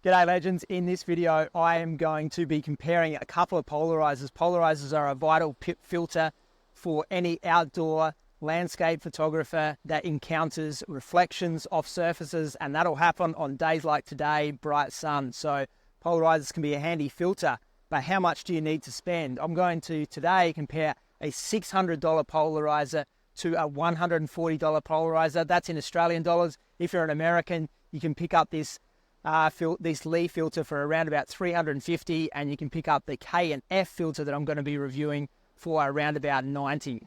G'day legends, in this video I am going to be comparing a couple of polarizers. Polarizers are a vital filter for any outdoor landscape photographer that encounters reflections off surfaces, and that'll happen on days like today, bright sun. So polarizers can be a handy filter, but how much do you need to spend? I'm going to today compare a $600 polarizer to a $140 polarizer. That's in Australian dollars. If you're an American, you can pick up this Lee filter for around about $350, and you can pick up the K and F filter that I'm going to be reviewing for around about $90.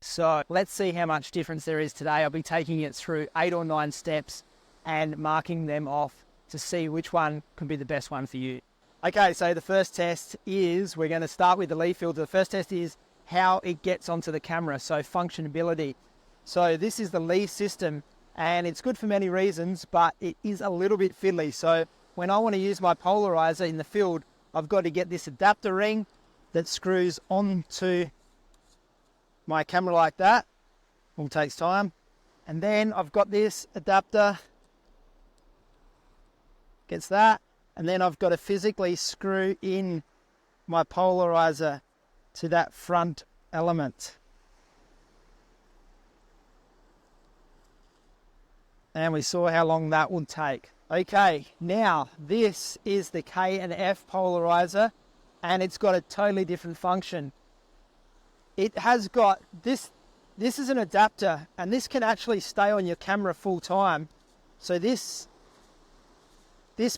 So let's see how much difference there is today. I'll be taking it through 8 or 9 steps and marking them off to see which one can be the best one for you. Okay, so the first test is, we're going to start with the Lee filter. The first test is how it gets onto the camera, so functionability. So this is the Lee system, and it's good for many reasons, but it is a little bit fiddly. So when I want to use my polarizer in the field, I've got to get this adapter ring that screws onto my camera like that. All takes time. And then I've got this adapter, gets that. And then I've got to physically screw in my polarizer to that front element. And we saw how long that would take. Okay, now this is the K and F polarizer, and it's got a totally different function. It has got this is an adapter, and this can actually stay on your camera full time. So this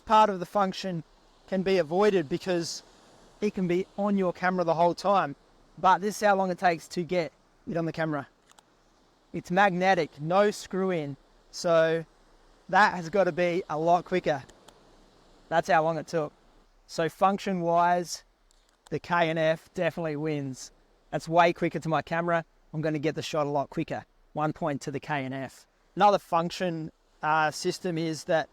part of the function can be avoided because it can be on your camera the whole time. But this is how long it takes to get it on the camera. It's magnetic, no screw in. So that has got to be a lot quicker. That's how long it took. So function wise, the K and F definitely wins. That's way quicker to my camera. I'm going to get the shot a lot quicker. 1 point to the K and F. Another function system is that,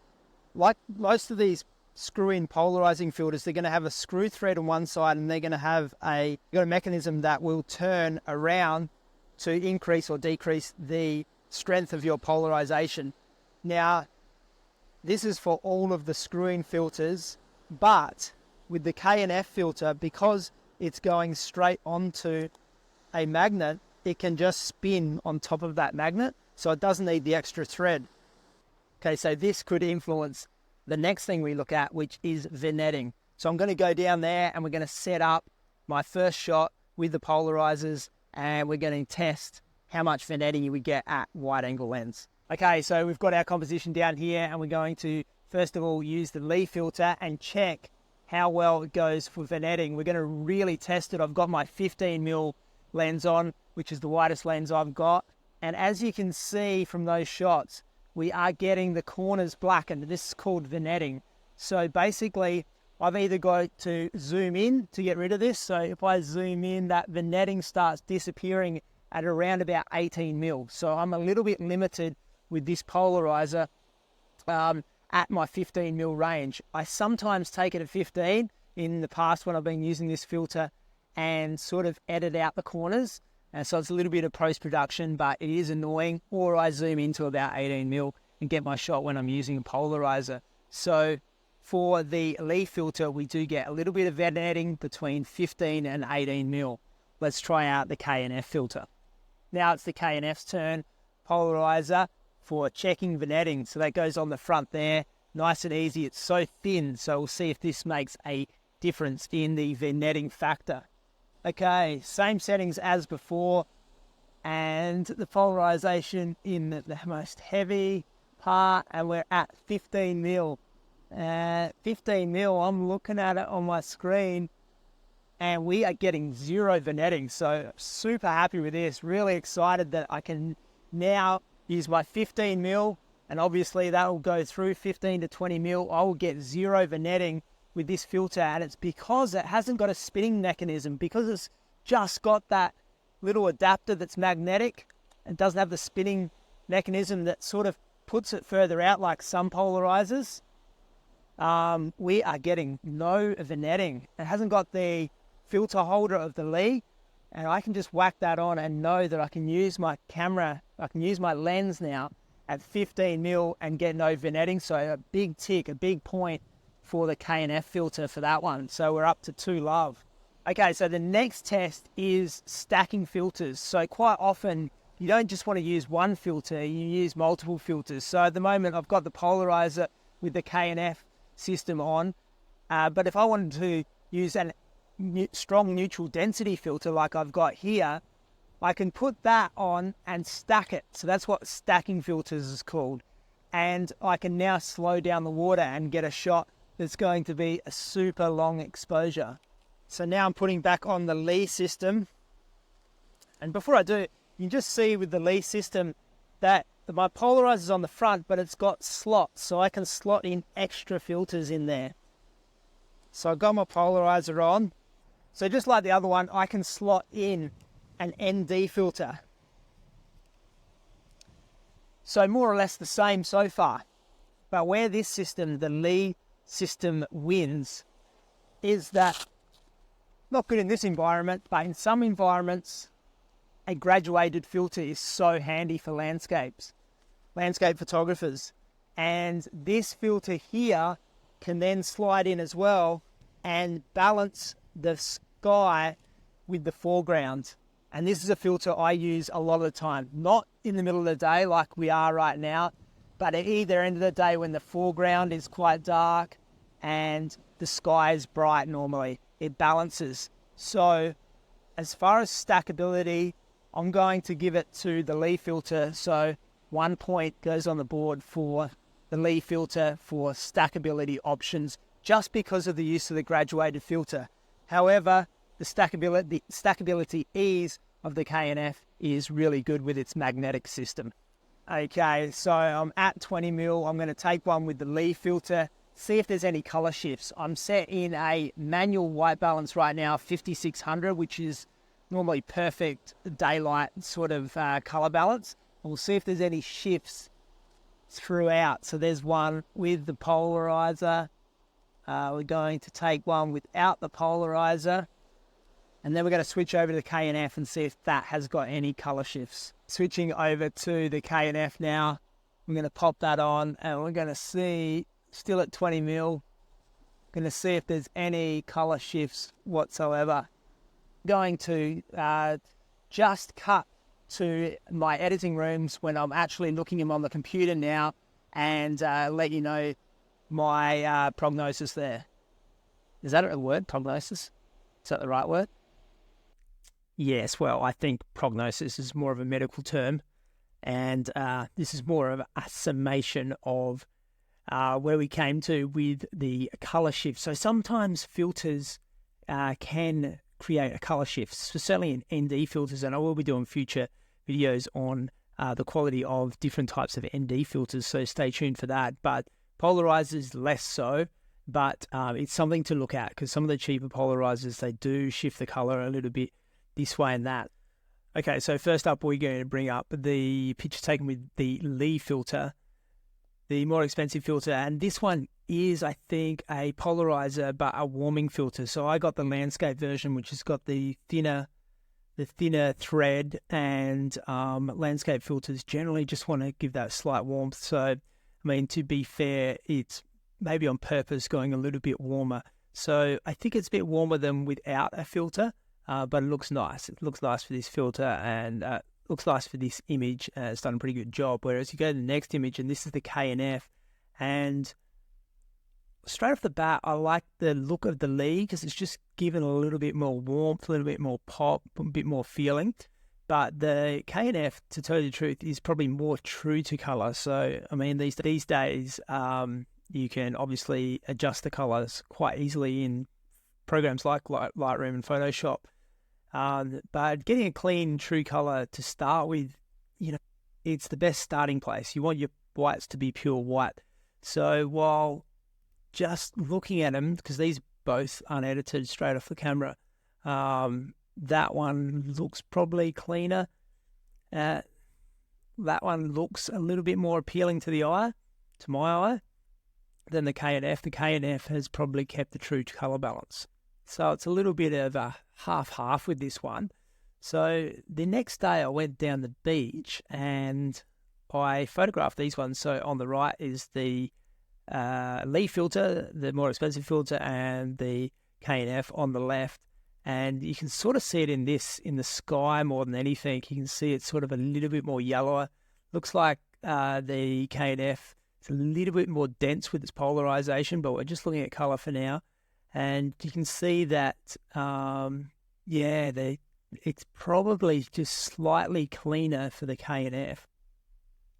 like most of these screw-in polarizing filters, they're going to have a screw thread on one side, and they're going to have a mechanism that will turn around to increase or decrease the strength of your polarization. Now, this is for all of the screw-in filters, but with the K and F filter, because it's going straight onto a magnet, it can just spin on top of that magnet, so it doesn't need the extra thread. Okay, so this could influence the next thing we look at, which is vignetting. So I'm going to go down there and we're going to set up my first shot with the polarizers, and we're going to test how much vignetting you would get at wide angle lens. Okay, so we've got our composition down here, and we're going to first of all use the Lee filter and check how well it goes for vignetting. We're going to really test it. I've got my 15mm lens on, which is the widest lens I've got. And as you can see from those shots, we are getting the corners blackened. This is called vignetting. So basically, I've either got to zoom in to get rid of this. So if I zoom in, that vignetting starts disappearing at around about 18mm. So I'm a little bit limited with this polarizer at my 15mm range. I sometimes take it at 15 in the past when I've been using this filter and sort of edit out the corners. And so it's a little bit of post-production, but it is annoying. Or I zoom into about 18mm and get my shot when I'm using a polarizer. So for the Lee filter, we do get a little bit of vignetting between 15 and 18mm. Let's try out the K and F filter. Now it's the K and F's turn. Polarizer for checking vignetting. So that goes on the front there. Nice and easy. It's so thin. So we'll see if this makes a difference in the vignetting factor. Okay, same settings as before. And the polarization in the most heavy part. And we're at 15mm. 15mm, I'm looking at it on my screen, and we are getting zero vignetting. So super happy with this. Really excited that I can now use my 15mm, and obviously that will go through 15 to 20mm. I will get zero vignetting with this filter, and it's because it hasn't got a spinning mechanism, because it's just got that little adapter that's magnetic and doesn't have the spinning mechanism that sort of puts it further out like some polarizers. We are getting no vignetting. It hasn't got the filter holder of the Lee, and I can just whack that on and know that I can use my camera, I can use my lens now at 15mm and get no vignetting. So a big tick, a big point for the K&F filter for that one. So we're up to 2 love. Okay, so the next test is stacking filters. So quite often you don't just want to use one filter, you use multiple filters. So at the moment I've got the Polarizer with the K&F system on, but if I wanted to use a strong neutral density filter like I've got here, I can put that on and stack it. So that's what stacking filters is called. And I can now slow down the water and get a shot that's going to be a super long exposure. So now I'm putting back on the Lee system. And before I do, you can just see with the Lee system that my polarizer is on the front, but it's got slots. So I can slot in extra filters in there. So I've got my polarizer on. So just like the other one, I can slot in an ND filter. So more or less the same so far. But where this system, the Lee system, wins is that, not good in this environment, but in some environments, a graduated filter is so handy for landscape photographers. And this filter here can then slide in as well and balance the sky with the foreground. And this is a filter I use a lot of the time, not in the middle of the day like we are right now, but at either end of the day when the foreground is quite dark and the sky is bright normally. It balances. So as far as stackability, I'm going to give it to the Lee filter. So 1 point goes on the board for the Lee filter for stackability options, just because of the use of the graduated filter. However, the stackability ease of the K&F is really good with its magnetic system. Okay, so I'm at 20 mil. I'm going to take one with the Lee filter, see if there's any color shifts. I'm set in a manual white balance right now, 5600, which is normally perfect daylight sort of color balance. We'll see if there's any shifts throughout. So there's one with the polarizer. We're going to take one without the polarizer. And then we're going to switch over to the K&F and see if that has got any color shifts. Switching over to the K&F now. I'm going to pop that on and we're going to see, still at 20 mil, going to see if there's any color shifts whatsoever. Going to just cut to my editing rooms when I'm actually looking at them on the computer now and let you know my prognosis there. Is that a word, prognosis? Is that the right word? Yes, well, I think prognosis is more of a medical term, and this is more of a summation of where we came to with the color shift. So sometimes filters can create a color shift, so certainly in ND filters, and I will be doing future videos on the quality of different types of ND filters, so stay tuned for that. But polarizers less so, but it's something to look at because some of the cheaper polarizers, they do shift the color a little bit this way and that. Okay, so first up we're going to bring up the picture taken with the Lee filter, the more expensive filter, and this one is, I think, a polarizer but a warming filter. So I got the landscape version, which has got the thinner thread, and landscape filters generally just want to give that slight warmth. So I mean, to be fair, it's maybe on purpose going a little bit warmer. So I think it's a bit warmer than without a filter. But it looks nice. It looks nice for this filter and looks nice for this image. It's done a pretty good job. Whereas you go to the next image, and this is the K&F. And straight off the bat, I like the look of the Lee because it's just given a little bit more warmth, a little bit more pop, a bit more feeling. But the K&F, to tell you the truth, is probably more true to color. So, I mean, these days, you can obviously adjust the colors quite easily in programs like Lightroom and Photoshop. But getting a clean, true color to start with, you know, it's the best starting place. You want your whites to be pure white. So while just looking at them, because these both unedited straight off the camera, that one looks probably cleaner. That one looks a little bit more appealing to the eye, to my eye, than the K&F. The K&F has probably kept the true color balance. So it's a little bit of a half-half with this one. So the next day I went down the beach and I photographed these ones. So on the right is the Lee filter, the more expensive filter, and the K&F on the left. And you can sort of see it in the sky more than anything. You can see it's sort of a little bit more yellower. Looks like the K&F is a little bit more dense with its polarization, but we're just looking at color for now. And you can see that, it's probably just slightly cleaner for the K&F.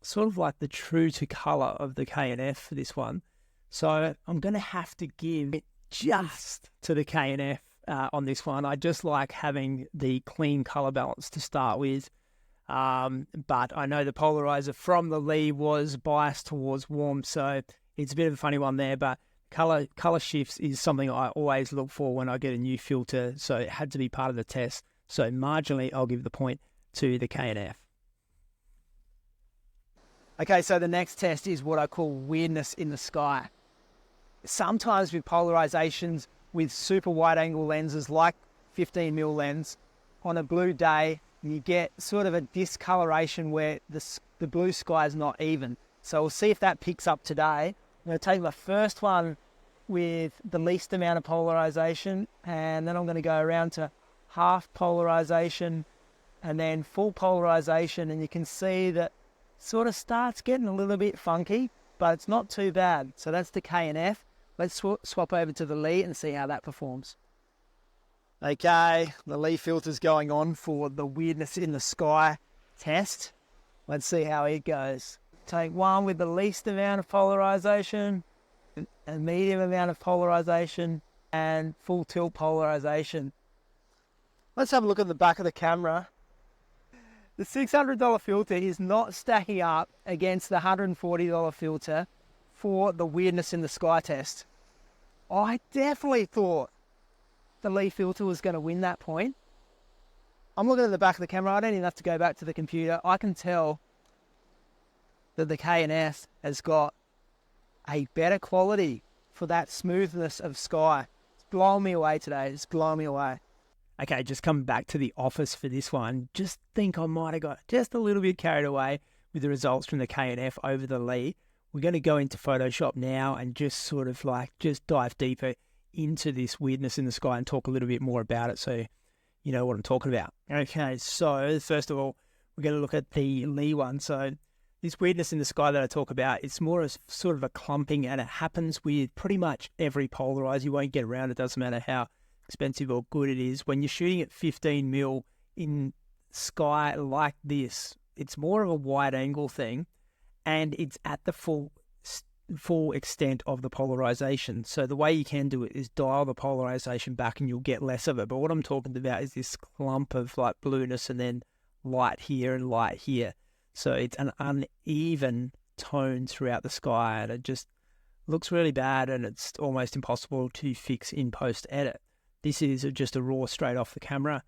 Sort of like the true to color of the K&F for this one. So I'm going to have to give it just to the K&F on this one. I just like having the clean color balance to start with. But I know the Polarizer from the Lee was biased towards warm, so it's a bit of a funny one there, but color shifts is something I always look for when I get a new filter, so it had to be part of the test. So marginally, I'll give the point to the K&F. Okay, so the next test is what I call weirdness in the sky. Sometimes with polarizations with super wide angle lenses like 15mm lens, on a blue day, you get sort of a discoloration where the blue sky is not even. So we'll see if that picks up today. I'm going to take my first one with the least amount of polarization, and then I'm going to go around to half polarization and then full polarization, and you can see that sort of starts getting a little bit funky, but it's not too bad. So that's the K&F. Let's swap over to the Lee and see how that performs. Okay, the Lee filter's going on for the weirdness in the sky test. Let's see how it goes. Take one with the least amount of polarization, a medium amount of polarization, and full tilt polarization. Let's have a look at the back of the camera. The $600 filter is not stacking up against the $140 filter for the weirdness in the sky test. I definitely thought the Lee filter was going to win that point. I'm looking at the back of the camera. I don't even have to go back to the computer. I can tell that the K&F has got a better quality for that smoothness of sky. It's blowing me away today. It's blowing me away. Okay, just coming back to the office for this one, just think I might have got just a little bit carried away with the results from the K&F over the Lee. We're going to go into Photoshop now and just sort of just dive deeper into this weirdness in the sky and talk a little bit more about it so you know what I'm talking about. Okay, so first of all, we're going to look at the Lee one. So this weirdness in the sky that I talk about, it's more as sort of a clumping, and it happens with pretty much every polarizer. You won't get around it. Doesn't matter how expensive or good it is. When you're shooting at 15mm in sky like this, it's more of a wide angle thing, and it's at the full extent of the polarization. So the way you can do it is dial the polarization back and you'll get less of it. But what I'm talking about is this clump of like blueness and then light here and light here. So it's an uneven tone throughout the sky, and it just looks really bad, and it's almost impossible to fix in post edit. This is just a raw straight off the camera.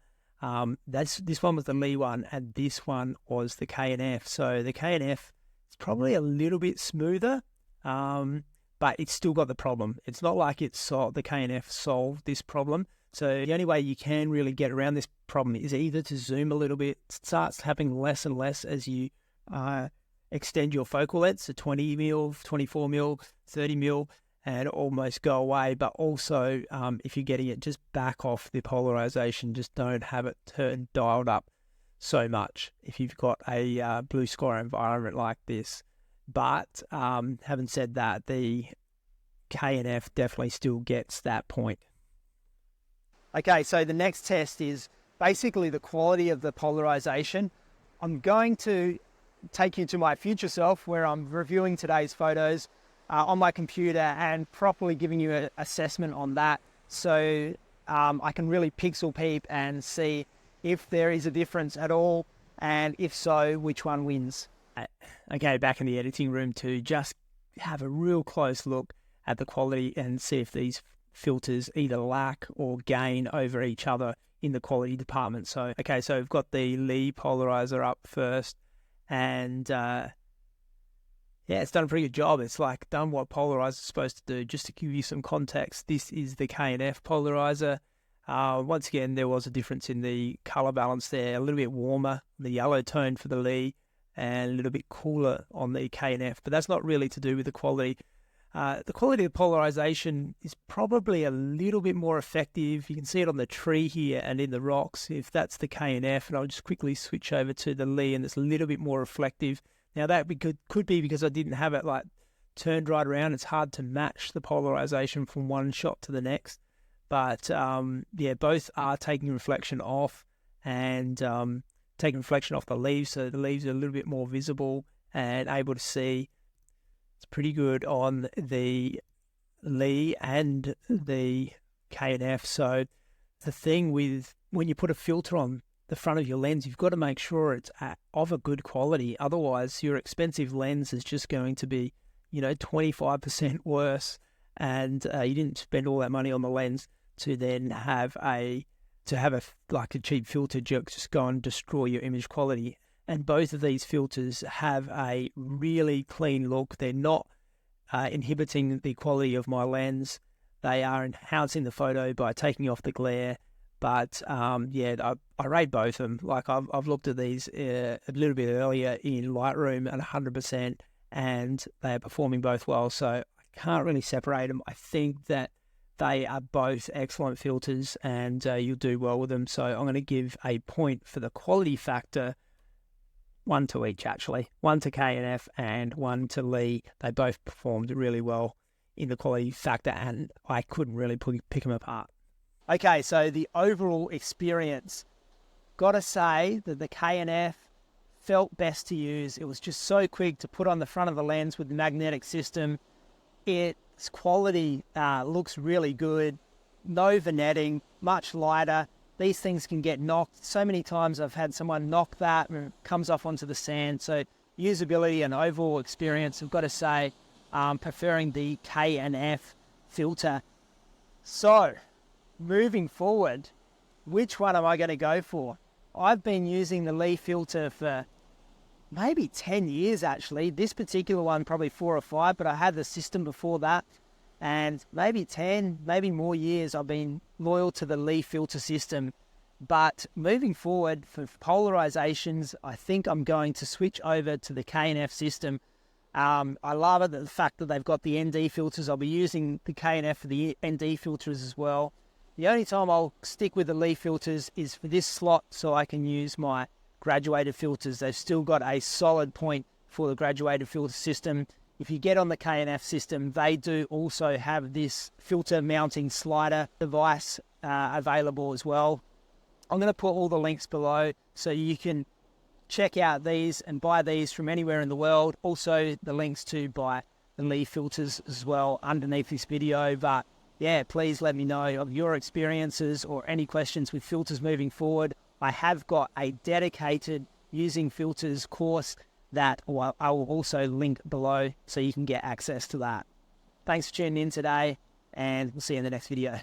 This one was the Lee one, and this one was the K&F. So the K&F is probably a little bit smoother, but it's still got the problem. It's not like the K&F solved this problem. So the only way you can really get around this problem is either to zoom a little bit. It starts happening less and less as you extend your focal length, so 20mm, 24mm, 30mm, and almost go away. But also, if you're getting it, just back off the polarization. Just don't have it dialed up so much if you've got a blue sky environment like this. But having said that, the K&F definitely still gets that point. Okay, so the next test is basically the quality of the polarization. I'm going to take you to my future self where I'm reviewing today's photos on my computer and properly giving you an assessment on that, so I can really pixel peep and see if there is a difference at all, and if so, which one wins. Okay, back in the editing room to just have a real close look at the quality and see if these filters either lack or gain over each other in the quality department. So, okay, so we've got the Lee Polarizer up first, and yeah, it's done a pretty good job. It's like done what Polarizer's supposed to do. Just to give you some context, this is the K&F Polarizer. Once again, there was a difference in the color balance there, a little bit warmer, the yellow tone for the Lee, and a little bit cooler on the K&F, but that's not really to do with the quality. The quality of polarization is probably a little bit more effective. You can see it on the tree here and in the rocks, if that's the K&F, and I'll just quickly switch over to the Li, and it's a little bit more reflective. Now that could be because I didn't have it like turned right around. It's hard to match the polarization from one shot to the next, but yeah, both are taking reflection off, and taking reflection off the leaves, so the leaves are a little bit more visible and able to see. It's pretty good on the Li and the K&F. So the thing with when you put a filter on the front of your lens, you've got to make sure it's of a good quality. Otherwise, your expensive lens is just going to be, 25% worse, and you didn't spend all that money on the lens to then have a cheap filter just go and destroy your image quality. And both of these filters have a really clean look. They're not inhibiting the quality of my lens. They are enhancing the photo by taking off the glare. But yeah, I rate both of them. Like I've looked at these a little bit earlier in Lightroom at 100%, and they are performing both well. So I can't really separate them. I think that they are both excellent filters, and you'll do well with them. So I'm going to give a point for the quality factor. 1 to each, actually. 1 to K&F and 1 to Li. They both performed really well in the quality factor, and I couldn't really pick them apart. Okay, so the overall experience. Got to say that the K&F felt best to use. It was just so quick to put on the front of the lens with the magnetic system. Its quality looks really good. No vignetting, much lighter. These things can get knocked. So many times I've had someone knock that and it comes off onto the sand. So usability and overall experience, I've got to say, preferring the K&F filter. So moving forward, which one am I going to go for? I've been using the Li filter for maybe 10 years actually. This particular one probably 4 or 5, but I had the system before that. And maybe 10, maybe more years I've been loyal to the Li filter system. But moving forward for polarizations, I think I'm going to switch over to the K&F system. I love it, the fact that they've got the ND filters. I'll be using the K&F for the ND filters as well. The only time I'll stick with the Li filters is for this slot, so I can use my graduated filters. They've still got a solid point for the graduated filter system. If you get on the K&F system, they do also have this filter mounting slider device available as well. I'm going to put all the links below so you can check out these and buy these from anywhere in the world. Also, the links to buy the Li filters as well underneath this video. But yeah, please let me know of your experiences or any questions with filters moving forward. I have got a dedicated using filters course that I will also link below so you can get access to that. Thanks for tuning in today, and we'll see you in the next video.